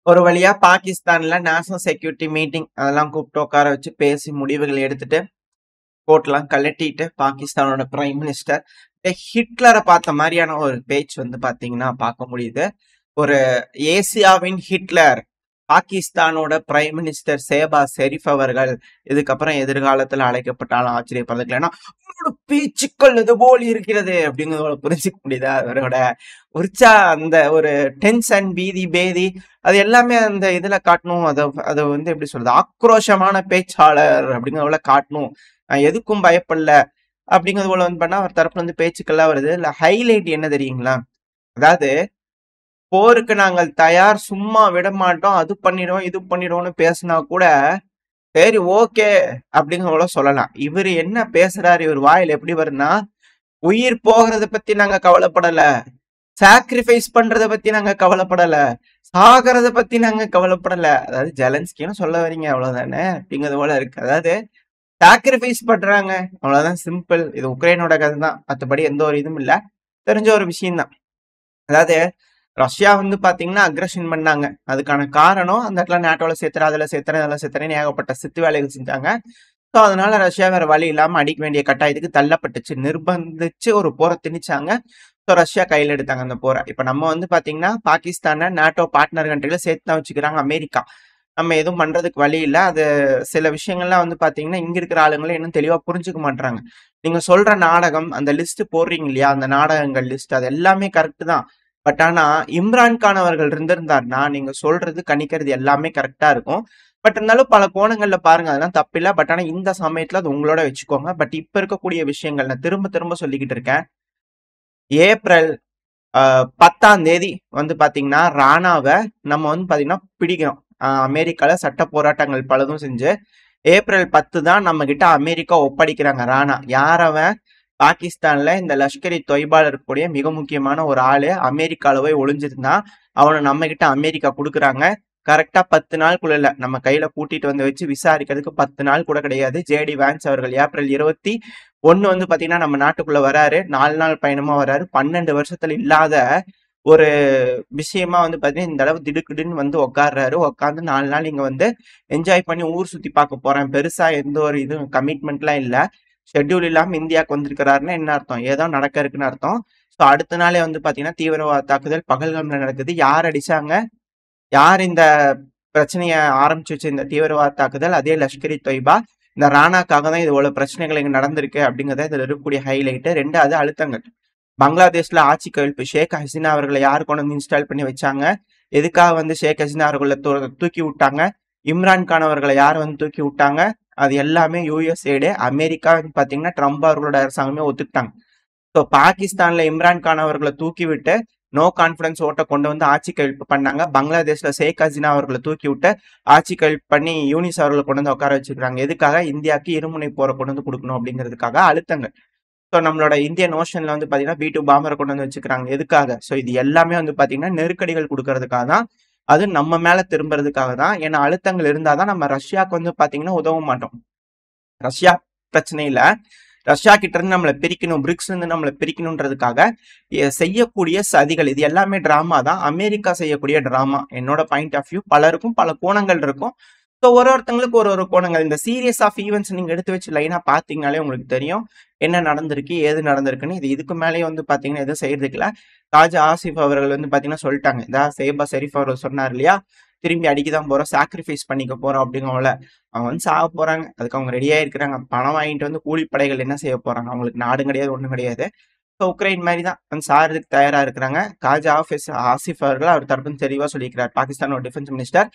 ஒரு வழியா பாகிஸ்தான்ல நேஷனல் செக்யூரிட்டி மீட்டிங் அதெல்லாம் கூப்பிட்டு உட்கார வச்சு பேசி முடிவுகள் எடுத்துட்டு கோட்லாம் கழட்டிட்டு பாகிஸ்தானோட பிரைம் மினிஸ்டர் ஹிட்லரை பார்த்த மாதிரியான ஒரு பேச்சு வந்து பாத்தீங்கன்னா பார்க்க முடியுது. ஒரு ஏசியாவின் ஹிட்லர் பாகிஸ்தானோட பிரைம் மினிஸ்டர் ஷேபாஸ் ஷெரீப் அவர்கள் இதுக்கப்புறம் எதிர்காலத்துல அழைக்கப்பட்டாலும் ஆச்சரியப்படுறதுக்கு. ஏன்னா அவரோட பேச்சுக்கள் அது போல் இருக்கிறது அப்படிங்கிறத புரிஞ்சுக்க முடியுதா? அவரோட அந்த ஒரு டென்ஷன், பீதி, பேதி அது எல்லாமே அந்த இதுல காட்டணும். அதை வந்து எப்படி சொல்றது, ஆக்ரோஷமான பேச்சாளர் அப்படிங்கிறத காட்டணும். எதுக்கும் பயப்படல அப்படிங்கிறது போல வந்து பண்ணா அவர் தரப்புல இருந்து பேச்சுக்கள்லாம் வருது. இல்ல ஹைலைட் என்ன தெரியுங்களா? அதாவது போருக்கு நாங்கள் தயார், சும்மா விட மாட்டோம், அது பண்ணிடுவோம் இது பண்ணிடுவோம்னு பேசினா கூட சரி ஓகே அப்படிங்கிற சொல்லலாம். இவர் என்ன பேசுறாரு, இவர் வாயில் எப்படி வருதுன்னா, உயிர் போகிறத பத்தி நாங்க கவலைப்படல, சாக்ரிஃபைஸ் பண்றத பத்தி நாங்க கவலைப்படல, சாகிறத பத்தி நாங்க கவலைப்படல. அதாவது ஜெலன்ஸ்கின்னு சொல்ல வரீங்க அவ்வளவுதானே அப்படிங்கிறது போல இருக்கு. அதாவது சாக்ரிஃபைஸ் பண்றாங்க அவ்வளவுதான், சிம்பிள். இது உக்ரைனோட கதை தான், மற்றபடி எந்த ஒரு இதுவும் இல்ல, தெரிஞ்ச ஒரு விஷயம் தான். அதாவது ரஷ்யா வந்து பாத்தீங்கன்னா அக்ரஷன் பண்ணாங்க, அதுக்கான காரணம் அந்த இடத்துல நேட்டோல சேர்த்துறேன், அதுல சேர்த்துறேன், அதெல்லாம் சேர்த்துறேன்னு ஏகப்பட்ட சித்து வேலைகள் செஞ்சாங்க. ஸோ அதனால ரஷ்யா வேற வழி இல்லாம அடிக்க வேண்டிய கட்டாயத்துக்கு தள்ளப்பட்டுச்சு, நிர்பந்திச்சு ஒரு போரை திணிச்சாங்க. ஸோ ரஷ்யா கையில் எடுத்தாங்க அந்த போரை. இப்ப நம்ம வந்து பாத்தீங்கன்னா பாகிஸ்தானை நேட்டோ பார்ட்னர் கண்ட்ரில சேர்த்து தான் வச்சுக்கிறாங்க அமெரிக்கா. நம்ம எதுவும் பண்றதுக்கு வழி இல்லை. அது சில விஷயங்கள்லாம் வந்து பாத்தீங்கன்னா இங்க இருக்கிற ஆளுங்களும் இன்னும் தெளிவா புரிஞ்சுக்க மாட்டாங்க. நீங்க சொல்ற நாடகம், அந்த லிஸ்ட் போடுறீங்க இல்லையா, அந்த நாடகங்கள் லிஸ்ட் அது எல்லாமே கரெக்ட் தான். பட் ஆனா இம்ரான்கான் அவர்கள் இருந்திருந்தாருன்னா நீங்க சொல்றது கணிக்கிறது எல்லாமே கரெக்டா இருக்கும். பட் இருந்தாலும் பல கோணங்கள்ல பாருங்க, அதெல்லாம் தப்பில்லை. பட் ஆனா இந்த சமயத்துல அது உங்களோட வச்சுக்கோங்க. பட் இப்ப இருக்கக்கூடிய விஷயங்கள் நான் திரும்ப திரும்ப சொல்லிக்கிட்டு இருக்கேன். ஏப்ரல் 10ஆம் தேதி வந்து பாத்தீங்கன்னா ராணாவை நம்ம வந்து பாத்தீங்கன்னா பிடிக்கிறோம். அமெரிக்கால சட்ட போராட்டங்கள் பலதும் செஞ்சு ஏப்ரல் 10 தான் நம்ம கிட்ட அமெரிக்கா ஒப்படைக்கிறாங்க ராணா. யாரவன்? பாகிஸ்தான்ல இந்த லஷ்கர் தொய்பால இருக்கக்கூடிய மிக முக்கியமான ஒரு ஆளு அமெரிக்கால போய் ஒளிஞ்சிருந்தான். அவனை நம்ம கிட்ட அமெரிக்கா கொடுக்குறாங்க. கரெக்டா 10 நாளுக்குள்ள நம்ம கையில கூட்டிட்டு வந்து வச்சு விசாரிக்கிறதுக்கு 10 நாள் கூட கிடையாது. ஜேடி வான்ஸ் அவர்கள் ஏப்ரல் 21 வந்து பாத்தீங்கன்னா நம்ம நாட்டுக்குள்ள வராரு. 4 நாள் பயணமா வராரு. 12 வருஷத்துல இல்லாத ஒரு விஷயமா வந்து பாத்தீங்கன்னா இந்த அளவு திடுக்கிடுன்னு வந்து உட்காடுறாரு. உட்காந்து 4 நாள் இங்க வந்து என்ஜாய் பண்ணி ஊர் சுத்தி பார்க்க போறேன், பெருசா எந்த ஒரு இது கமிட்மெண்ட்லாம் இல்ல, ஷெட்யூல் இல்லாம இந்தியாவுக்கு வந்திருக்கிறாருன்னா என்ன அர்த்தம்? ஏதோ நடக்க இருக்குன்னு அர்த்தம். ஸோ அடுத்த நாளே வந்து பாத்தீங்கன்னா தீவிரவாத தாக்குதல் பகல்காம்ல நடக்குது. யார் அடிச்சாங்க? யார் இந்த பிரச்சனைய ஆரம்பிச்சு வச்ச இந்த தீவிரவாத தாக்குதல்? அதே லஷ்கர் தொய்பா. இந்த ராணாக்காக தான் இது இவ்வளவு பிரச்சனைகள் இங்க நடந்திருக்கு அப்படிங்கறத இதுல இருக்கக்கூடிய ஹைலைட். 2வது அழுத்தங்கள். பங்களாதேஷ்ல ஆட்சி கவிழ்ப்பு. ஷேக் ஹசீனா அவர்களை யார் கொண்டு வந்து இன்ஸ்டால் பண்ணி வச்சாங்க? எதுக்காக வந்து ஷேக் ஹசீனா அவர்களை தூக்கி விட்டாங்க? இம்ரான்கான் அவர்களை யார் வந்து தூக்கி விட்டாங்க? அது எல்லாமே யுஎஸ்ஏடு, அமெரிக்கா பாத்தீங்கன்னா ட்ரம்ப் அவர்களோட அரசாங்கமே ஒத்துக்கிட்டாங்க. ஸோ பாகிஸ்தான்ல இம்ரான்கான் அவர்களை தூக்கி விட்டு நோ கான்பிடன்ஸ் ஓட்ட கொண்டு வந்து ஆட்சி கவிழ்ப்பு பண்ணாங்க. பங்களாதேஷ்ல ஷேக் ஹசீனா அவர்களை தூக்கி விட்டு ஆட்சி கவிழ்ப்பு பண்ணி யூனிஸ் அவர்களை கொண்டு வந்து உட்கார வச்சிருக்காங்க. எதுக்காக? இந்தியாவுக்கு இருமுனை போரை கொண்டு வந்து கொடுக்கணும் அப்படிங்கிறதுக்காக அழுத்தங்கள். ஸோ நம்மளோட இந்தியன் ஓஷன்ல வந்து பாத்தீங்கன்னா B2 பாம்பரை கொண்டு வந்து வச்சுக்கிறாங்க. எதுக்காக? ஸோ இது எல்லாமே வந்து பாத்தீங்கன்னா நெருக்கடிகள் கொடுக்கறதுக்காக தான், அது நம்ம மேல திரும்புறதுக்காக தான். ஏன்னா அழுத்தங்கள் இருந்தாதான் நம்ம ரஷ்யாவுக்கு வந்து பாத்தீங்கன்னா உதவ மாட்டோம். ரஷ்யா பிரச்சனையில ரஷ்யா கிட்ட இருந்து நம்மளை பிரிக்கணும், பிரிக்ஸ் இருந்து நம்மளை பிரிக்கணும்ன்றதுக்காக செய்யக்கூடிய சதிகள் இது எல்லாமே டிராமா தான். அமெரிக்கா செய்யக்கூடிய டிராமா. என்னோட பாயிண்ட் ஆஃப் வியூ. பலருக்கும் பல கோணங்கள் இருக்கும். ஸோ ஒருத்தங்களுக்கு ஒரு கோணங்கள். இந்த சீரியஸ் ஆஃப் ஈவெண்ட்ஸ் நீங்க எடுத்து வச்சு லைனா பாத்தீங்கன்னாலே உங்களுக்கு தெரியும் என்ன நடந்திருக்கு, ஏது நடந்திருக்குன்னு. இதுக்கு மேலேயே வந்து பாத்தீங்கன்னா எதுவும் செய்யறதுக்குல. காஜா ஆசிஃப் அவர்கள் வந்து பாத்தீங்கன்னா சொல்லிட்டாங்க, இதான் ஷேபாஸ் ஷெரீப் அவர்கள் சொன்னார் இல்லையா, திரும்பி அடிக்கதான் போறோம், சாக்ரிஃபைஸ் பண்ணிக்க போறோம் அப்படிங்கல. அவங்க வந்து சாக போறாங்க, அதுக்கு அவங்க ரெடியா இருக்கிறாங்க. பணம் வாங்கிட்டு வந்து கூலிப்படைகள் என்ன செய்ய போறாங்க? அவங்களுக்கு நாடும் கிடையாது, ஒண்ணும் கிடையாது. உக்ரைன் மாதிரி தான் வந்து சாகிறதுக்கு தயாரா இருக்கிறாங்க. காஜா ஆசிஃப் அவர்கள் அவர் தரப்புன்னு தெளிவா சொல்லியிருக்கிறார். பாகிஸ்தானோட டிஃபென்ஸ் மினிஸ்டர்,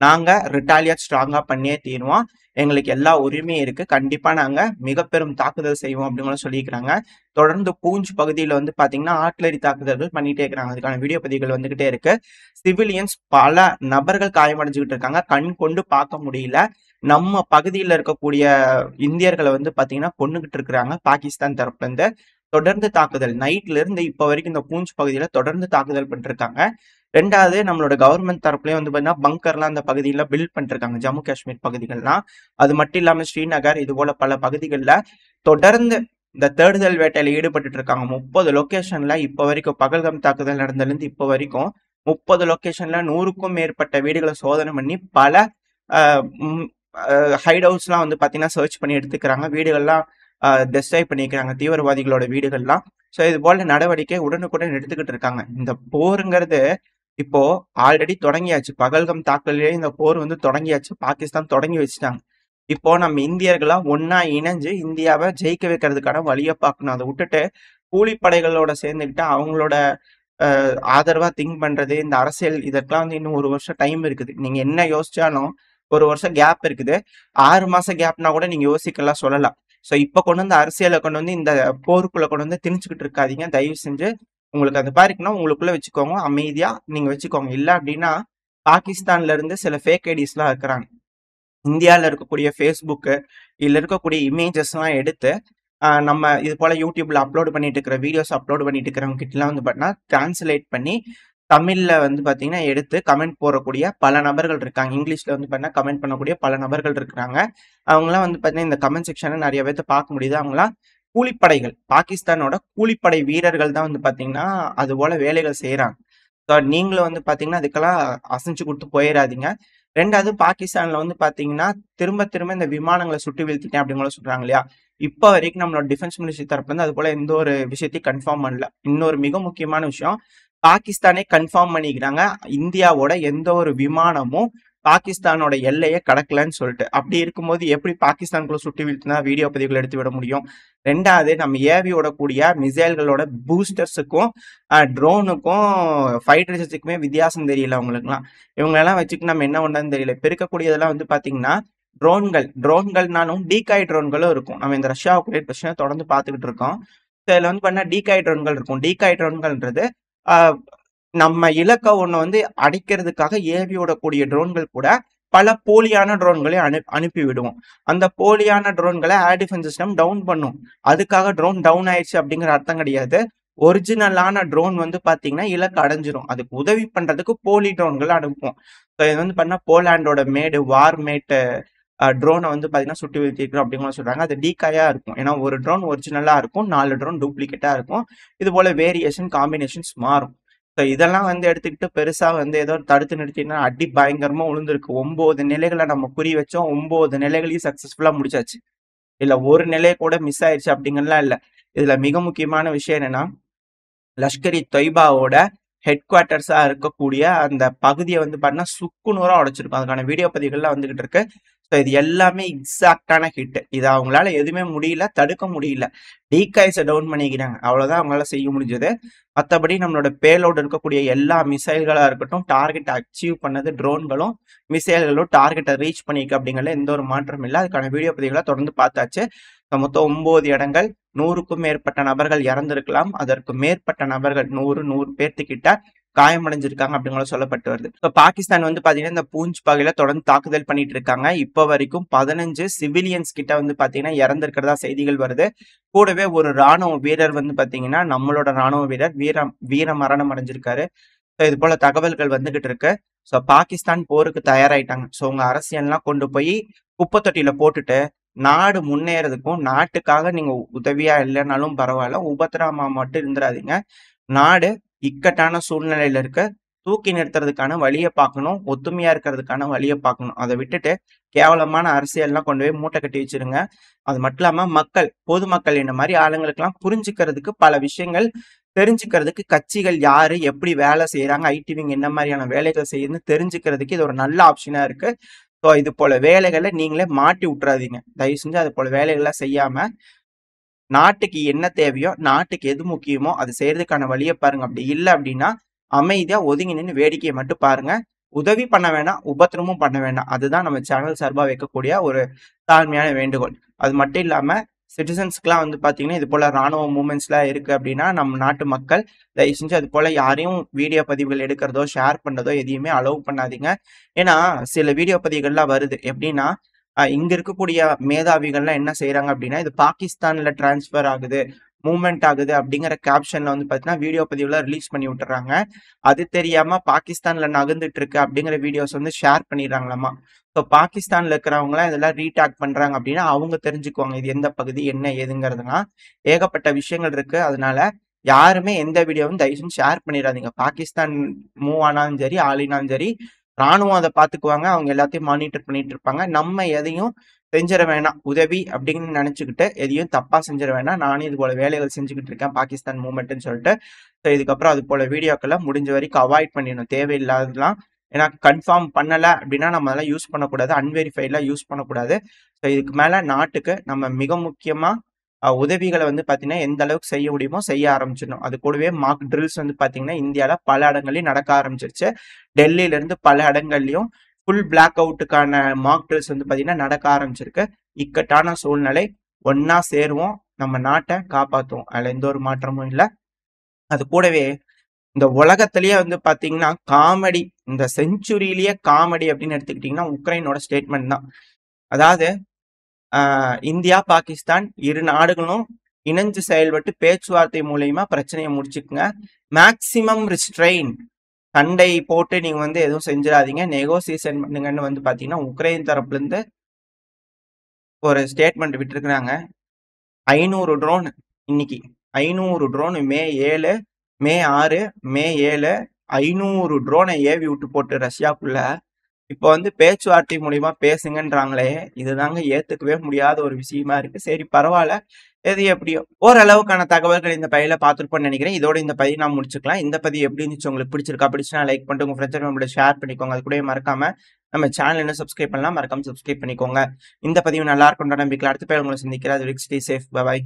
நாங்க ரிட்டாலியேட் ஸ்ட்ராங்கா பண்ணியே தீருவோம், எங்களுக்கு எல்லா உரிமையும் இருக்கு, கண்டிப்பா நாங்க மிக பெரும் தாக்குதல் செய்வோம் அப்படின்னு சொல்லியிருக்கிறாங்க. தொடர்ந்து பூஞ்ச் பகுதியில வந்து பாத்தீங்கன்னா ஆர்ட்லரி தாக்குதல்கள் பண்ணிட்டே இருக்கிறாங்க. அதுக்கான வீடியோ பதிவுகள் வந்துகிட்டே இருக்கு. சிவிலியன்ஸ் பல நபர்கள் காயமடைஞ்சுக்கிட்டு இருக்காங்க, கண் கொண்டு பார்க்க முடியல. நம்ம பகுதியில் இருக்கக்கூடிய இந்தியர்களை வந்து பாத்தீங்கன்னா கொண்டுகிட்டு இருக்கிறாங்க பாகிஸ்தான் தரப்புல இருந்து. தொடர்ந்து தாக்குதல் நைட்ல இருந்து இப்ப வரைக்கும் இந்த பூஞ்ச் பகுதியில தொடர்ந்து தாக்குதல் பண்ணிருக்காங்க. 2வது நம்மளோட கவர்மெண்ட் தரப்புலயும் வந்து பாத்தீங்கன்னா பங்கர்லாம் அந்த பகுதியில பில்ட் பண்ணிருக்காங்க, ஜம்மு காஷ்மீர் பகுதிகள்லாம். அது மட்டும் இல்லாம ஸ்ரீநகர் இது போல பல பகுதிகளில் தொடர்ந்து இந்த தேடுதல் வேட்டையில ஈடுபட்டு இருக்காங்க. 30 லொகேஷன்ல இப்ப வரைக்கும் பகல்காம் தாக்குதல் நடந்ததுல இருந்து இப்ப வரைக்கும் 30 லொகேஷன்ல 100க்கும் மேற்பட்ட வீடுகளை சோதனை பண்ணி பல ஹைட் ஹவுஸ்லாம் வந்து பார்த்தீங்கன்னா சர்ச் பண்ணி எடுத்துக்கிறாங்க. வீடுகள்லாம் டெஸ்ட்ராய் பண்ணிக்கிறாங்க, தீவிரவாதிகளோட வீடுகள்லாம். ஸோ இது போல நடவடிக்கை உடனுக்குடன் எடுத்துக்கிட்டு இருக்காங்க. இந்த போருங்கிறது இப்போ ஆல்ரெடி தொடங்கியாச்சு. பகல்கம் தாக்குதலே இந்த போர் வந்து தொடங்கியாச்சு. பாகிஸ்தான் தொடங்கி வச்சுட்டாங்க. இப்போ நம்ம இந்தியர்களா ஒன்னா இணைஞ்சு இந்தியாவை ஜெயிக்க வைக்கிறதுக்கான வழியை பார்க்கணும். அதை விட்டுட்டு கூலிப்படைகளோட சேர்ந்துக்கிட்டு அவங்களோட ஆதரவா திங்க் பண்றது, இந்த அரசியல் இதற்கெல்லாம் வந்து இன்னும் 1 வருஷம் டைம் இருக்குது. நீங்க என்ன யோசிச்சாலும் 1 வருஷம் கேப் இருக்குது. 6 மாசம் கேப்னா கூட நீங்க யோசிக்கலாம் சொல்லலாம். ஸோ இப்ப கொண்டு வந்து அரசியலை கொண்டு வந்து இந்த போருக்குள்ள கொண்டு வந்து திணிச்சுக்கிட்டு இருக்காதீங்க. தயவு செஞ்சு உங்களுக்கு அது பாருக்குன்னா உங்களுக்குள்ள வச்சுக்கோங்க, அமைதியா நீங்க வச்சுக்கோங்க. இல்ல அப்படின்னா பாகிஸ்தான்ல இருந்து சில ஃபேக் ஐடிஸ் எல்லாம் இருக்கிறாங்க. இந்தியாவில் இருக்கக்கூடிய ஃபேஸ்புக்கு இதுல இருக்கக்கூடிய இமேஜஸ் எல்லாம் எடுத்து நம்ம இது போல யூடியூப்ல அப்லோட் பண்ணிட்டு இருக்கிற வீடியோஸ் அப்லோட் பண்ணிட்டு இருக்கிறவங்க கிட்டலாம் வந்து பார்த்தீங்கன்னா டிரான்ஸ்லேட் பண்ணி தமிழ்ல வந்து பார்த்தீங்கன்னா எடுத்து கமெண்ட் போடக்கூடிய பல நபர்கள் இருக்காங்க. இங்கிலீஷ்ல வந்து பார்த்தீங்கன்னா கமெண்ட் பண்ணக்கூடிய பல நபர்கள் இருக்கிறாங்க. அவங்களாம் வந்து பார்த்தீங்கன்னா இந்த கமெண்ட் செக்ஷனை நிறைய பேர்த்த பார்க்க முடியுது. அவங்களாம் கூலிப்படைகள், பாகிஸ்தானோட கூலிப்படை வீரர்கள் தான் வந்து பார்த்தீங்கன்னா அது போல வேலைகள் செய்யறாங்க. ஸோ நீங்களும் வந்து பார்த்தீங்கன்னா அதுக்கெல்லாம் அசைஞ்சு கொடுத்து போயிடாதீங்க. 2வது பாகிஸ்தான்ல வந்து பார்த்தீங்கன்னா திரும்ப திரும்ப இந்த விமானங்களை சுட்டு வீழ்த்திட்டேன் அப்படிங்கிற சொல்றாங்க இல்லையா? இப்ப வரைக்கும் நம்மளோட டிஃபென்ஸ் மினிஸ்ட்ரி தரப்புல இருந்து அது போல எந்த ஒரு விஷயத்தையும் கன்ஃபார்ம் பண்ணல. இன்னொரு மிக முக்கியமான விஷயம், பாகிஸ்தானே கன்ஃபார்ம் பண்ணிக்கிறாங்க இந்தியாவோட எந்த ஒரு விமானமும் பாகிஸ்தானோட எல்லையை கடக்கலன்னு சொல்லிட்டு. அப்படி இருக்கும்போது எப்படி பாகிஸ்தானுக்குள்ள சுட்டு வீழ்த்தினா வீடியோ பதிவுகள் எடுத்து விட முடியும்? 2வது நம்ம ஏவி விடக்கூடிய மிசைல்களோட பூஸ்டர்ஸுக்கும் ட்ரோனுக்கும் ஃபைட்டர் ஜெட்டுக்குமே வித்தியாசம் தெரியல அவங்களுக்குலாம். இவங்களெல்லாம் வச்சுட்டு நம்ம என்ன பண்ணான்னு தெரியல. பெருக்கக்கூடியதெல்லாம் வந்து பாத்தீங்கன்னா ட்ரோன்கள்னாலும் டீகாய் ட்ரோன்களும் இருக்கும். நம்ம இந்த ரஷ்யா உக்ரைன் பிரச்சனை தொடர்ந்து பார்த்துக்கிட்டு இருக்கோம். இதுல வந்து பண்ணா டீகாய் ட்ரோன்கள் இருக்கும். டீகாய் ட்ரோன்கள்ன்றது நம்ம இலக்க ஒண்ணு வந்து அடிக்கிறதுக்காக ஏவி விடக்கூடிய ட்ரோன்கள் கூட பல போலியான ட்ரோன்களை அனுப்பி விடுவோம். அந்த போலியான ட்ரோன்களை ஏர் டிஃபென்ஸ் சிஸ்டம் டவுன் பண்ணும். அதுக்காக ட்ரோன் டவுன் ஆயிடுச்சு அப்படிங்கிற அர்த்தம் கிடையாது. ஒரிஜினலான ட்ரோன் வந்து பாத்தீங்கன்னா இலக்கு அடைஞ்சிரும். அதுக்கு உதவி பண்றதுக்கு போலி ட்ரோன்களை அனுப்புவோம். இது வந்து பண்ணா போலாண்டோட மேடு வார்மேட் ட்ரோனை வந்து பாத்தீங்கன்னா சுட்டு வீழ்த்திருக்கிறோம் அப்படிங்கிற சொல்றாங்க. அது டீகாயா இருக்கும். ஏன்னா ஒரு ட்ரோன் ஒரிஜினலா இருக்கும், 4 ட்ரோன் டூப்ளிகேட்டா இருக்கும். இது போல வேரியேஷன் காம்பினேஷன்ஸ் மாறும். ஸோ இதெல்லாம் வந்து எடுத்துக்கிட்டு பெருசா வந்து ஏதோ தடுத்து நிறுத்தினா அடி பயங்கரமா விழுந்திருக்கு. 9 நிலைகளை நம்ம குறி வச்சோம். 9 நிலைகளையும் சக்சஸ்ஃபுல்லா முடிச்சாச்சு. இல்ல ஒரு நிலை கூட மிஸ் ஆயிடுச்சு அப்படிங்கறதுலாம் இல்ல. இதுல மிக முக்கியமான விஷயம் என்னன்னா, லஷ்கர்-இ தொய்பாவோட ஹெட் குவார்ட்டர்ஸா இருக்கக்கூடிய அந்த பகுதியை வந்து பார்த்தீங்கன்னா சுக்குநூறா உடைச்சிருக்கும். அதுக்கான வீடியோ பதிவுகள்லாம் வந்துகிட்டு இருக்கு. ஸோ இது எல்லாமே எக்ஸாக்டான ஹிட். இது அவங்களால எதுவுமே முடியல, தடுக்க முடியல. டீகாய்ஸை டவுன் பண்ணிக்கிறாங்க. அவ்வளவுதான் அவங்களால செய்ய முடிஞ்சது. மற்றபடி நம்மளோட பேலோடு இருக்கக்கூடிய எல்லா மிசைல்களா இருக்கட்டும், டார்கெட் அச்சீவ் பண்ணது ட்ரோன்களும் மிசைல்களும் டார்கெட்டை ரீச் பண்ணிக்க அப்படிங்கறதுல எந்த ஒரு மாற்றமும் இல்லை. அதுக்கான வீடியோ பதிவுகளை தொடர்ந்து பார்த்தாச்சு. மொத்தம் 9 இடங்கள், 100க்கும் மேற்பட்ட நபர்கள் இறந்திருக்கலாம். அதற்கு மேற்பட்ட நபர்கள் 100 பேர்த்துக்கிட்ட காயமடைஞ்சிருக்காங்க அப்படிங்கிற சொல்லப்பட்டு வருது. இப்ப பாகிஸ்தான் வந்து பாத்தீங்கன்னா இந்த பூஞ்ச் பகுதியில தொடர்ந்து தாக்குதல் பண்ணிட்டு இருக்காங்க. இப்ப வரைக்கும் 15 சிவிலியன்ஸ் கிட்ட வந்து பாத்தீங்கன்னா இறந்திருக்கிறதா செய்திகள் வருது. கூடவே ஒரு ராணுவ வீரர் வந்து பாத்தீங்கன்னா நம்மளோட ராணுவ வீரர் வீர மரணம் அடைஞ்சிருக்காரு. இது போல தகவல்கள் வந்துகிட்டு இருக்கு. ஸோ பாகிஸ்தான் போருக்கு தயாராயிட்டாங்க. ஸோ உங்க அரசியல்லாம் கொண்டு போய் குப்பை தொட்டியில போட்டுட்டு நாடு முன்னேறதுக்கும், நாட்டுக்காக நீங்க உதவியா இல்லைனாலும் பரவாயில்ல, உபத்திரமா மட்டும் இருந்துடாதீங்க. நாடு இக்கட்டான சூழ்நிலையில இருக்க, தூக்கி நிறுத்துறதுக்கான வழிய பார்க்கணும். ஒத்துமையா இருக்கிறதுக்கான வழிய பார்க்கணும். அதை விட்டுட்டு கேவலமான அரசியல்லாம் கொண்டு போய் மூட்டை கட்டி வச்சிருங்க. அது மட்டும் இல்லாம பொதுமக்கள் இந்த மாதிரி ஆளுங்களுக்கெல்லாம் புரிஞ்சுக்கிறதுக்கு பல விஷயங்கள் தெரிஞ்சுக்கிறதுக்கு கட்சிகள் யாரு எப்படி வேலை செய்யறாங்க, ஐடி விங் என்ன மாதிரியான வேலைகள் செய்யுதுன்னு தெரிஞ்சுக்கிறதுக்கு இது ஒரு நல்ல ஆப்ஷனா இருக்கு. ஸோ இது போல வேலைகளை நீங்களே மாட்டி விட்டுறாதீங்க. தயவு செஞ்சு அது போல வேலைகள்லாம் செய்யாம நாட்டுக்கு என்ன தேவையோ, நாட்டுக்கு எது முக்கியமோ அது செய்யறதுக்கான வழியை பாருங்க. அப்படி இல்லை அப்படின்னா அமைதியா ஒதுங்கி நின்று வேடிக்கையை மட்டும் பாருங்க. உதவி பண்ண வேண்டாம், உபத்திரமும் பண்ண வேண்டாம். அதுதான் நம்ம சேனல் சார்பா வைக்கக்கூடிய ஒரு தாழ்மையான வேண்டுகோள். அது மட்டும் இல்லாம சிட்டிசன்ஸ்க்குலாம் வந்து பாத்தீங்கன்னா இது போல ராணுவ மூவ்மெண்ட்ஸ்லாம் இருக்கு அப்படின்னா நம்ம நாட்டு மக்கள் தயவு செஞ்சு அது போல யாரையும் வீடியோ பதிவுகள் எடுக்கிறதோ ஷேர் பண்றதோ எதையுமே அலோவ் பண்ணாதீங்க. ஏன்னா சில வீடியோ பதிவுகள்லாம் வருது எப்படின்னா இங்க இருக்கக்கூடிய மேதாவிகள்லாம் என்ன செய்யறாங்க அப்படின்னா இது பாகிஸ்தான்ல டிரான்ஸ்பர் ஆகுது, மூவ்மெண்ட் ஆகுது அப்படிங்கிற கேப்ஷன்ல வந்து பாத்தீங்கன்னா வீடியோ பதிவுல ரிலீஸ் பண்ணி விட்டுறாங்க. அது தெரியாம பாகிஸ்தான்ல நகர்ந்துட்டு இருக்கு அப்படிங்கிற வீடியோஸ் வந்து ஷேர் பண்ணிடுறாங்களாமா. ஸோ பாகிஸ்தான்ல இருக்கிறவங்களாம் இதெல்லாம் ரீடாக் பண்றாங்க அப்படின்னா அவங்க தெரிஞ்சுக்குவாங்க இது எந்த பகுதி என்ன ஏதுங்கிறதுனா ஏகப்பட்ட விஷயங்கள் இருக்கு. அதனால யாருமே எந்த வீடியோவும் தயவு செஞ்சு ஷேர் பண்ணிடாதீங்க. பாகிஸ்தான் மூவ் ஆனாலும் சரி, ஆளினாலும் சரி, ராணுவம் அத பார்த்துக்குவாங்க. அவங்க எல்லாத்தையும் மானிட்டர் பண்ணிட்டு இருப்பாங்க. நம்ம எதையும் செஞ்சிட வேணாம். உதவி அப்படின்னு நினைச்சுக்கிட்டு எதையும் தப்பா செஞ்சிட வேணாம். நானும் இது போல வேலைகள் செஞ்சுக்கிட்டு இருக்கேன் பாகிஸ்தான் மூவ்மெண்ட்னு சொல்லிட்டு. ஸோ இதுக்கப்புறம் அது போல வீடியோக்களை முடிஞ்ச வரைக்கும் அவாய்ட் பண்ணிடணும். தேவையில்லாததுலாம். ஏன்னா கன்ஃபார்ம் பண்ணல அப்படின்னா நம்ம அதெல்லாம் யூஸ் பண்ணக்கூடாது. அன்வெரிஃபைட்லாம் யூஸ் பண்ணக்கூடாது. ஸோ இதுக்கு மேல நாட்டுக்கு நம்ம மிக முக்கியமா உதவிகளை வந்து பார்த்தீங்கன்னா எந்த அளவுக்கு செய்ய முடியுமோ செய்ய ஆரம்பிச்சிடணும். அது கூடவே மார்க் ட்ரில்ஸ் வந்து பார்த்தீங்கன்னா இந்தியாவில் பல இடங்களையும் நடக்க ஆரம்பிச்சிருச்சு. டெல்லியில இருந்து பல இடங்கள்லையும் ஃபுல் பிளாக் அவுட்டுக்கான மார்க் ட்ரில்ஸ் வந்து பார்த்தீங்கன்னா நடக்க ஆரம்பிச்சிருக்கு. இக்கட்டான சூழ்நிலை. ஒன்னா சேருவோம், நம்ம நாட்டை காப்பாற்றுவோம். அதில் எந்த ஒரு மாற்றமும் இல்லை. அது கூடவே இந்த உலகத்திலேயே வந்து பார்த்தீங்கன்னா காமெடி, இந்த செஞ்சுரியிலேயே காமெடி அப்படின்னு எடுத்துக்கிட்டிங்கன்னா உக்ரைனோட ஸ்டேட்மெண்ட் தான். அதாவது இந்தியா, பாகிஸ்தான் இரு நாடுகளும் இணைஞ்சு செயல்பட்டு பேச்சுவார்த்தை மூலியமா பிரச்சனையை முடிச்சுக்குங்க. மேக்சிமம் ரிஸ்ட்ரெயின், சண்டை போட்டு நீங்க வந்து எதுவும் செஞ்சிடாதீங்க, நெகோசியேஷன் பண்ணுங்கன்னு வந்து பாத்தீங்கன்னா உக்ரைன் தரப்புல இருந்து ஒரு ஸ்டேட்மெண்ட் விட்டுருக்குறாங்க. 500 ட்ரோன் இன்னைக்கு 500 ட்ரோன் மே 7, மே 6, மே 7 500 ட்ரோனை ஏவி விட்டு போட்டு ரஷ்யாக்குள்ள இப்போ வந்து பேச்சுவார்த்தை மூலியமா பேசுங்கன்றாங்களே, இதுதாங்க ஏத்துக்கவே முடியாத ஒரு விஷயமா இருக்கு. சரி பரவாயில்ல, எது எப்படியோ ஓரளவுக்கான தகவல்கள் இந்த பதிவுல பார்த்துருப்போம்னு நினைக்கிறேன். இதோட இந்த பதிவு நான் முடிச்சுக்கலாம். இந்த பதிவு எப்படி இருந்துச்சு, உங்களுக்கு பிடிச்சிருக்கா? பிடிச்சுனா லைக் பண்ணிட்டு உங்க ஃப்ரெண்ட்ஸ் நம்மளோட ஷேர் பண்ணிக்கோங்க. அது கூட மறக்காம நம்ம சேனல் என்ன சப்ஸ்கிரைப் பண்ணலாம், மறக்காம சப்ஸ்கிரைப் பண்ணிக்கோங்க. இந்த பதிவு நல்லா இருக்கும்ன்ற நம்பிக்கையில் அடுத்த பேர் உங்களை சந்திக்கிறேன். அது வரைக்கும் ஸ்டே சேஃப். பை.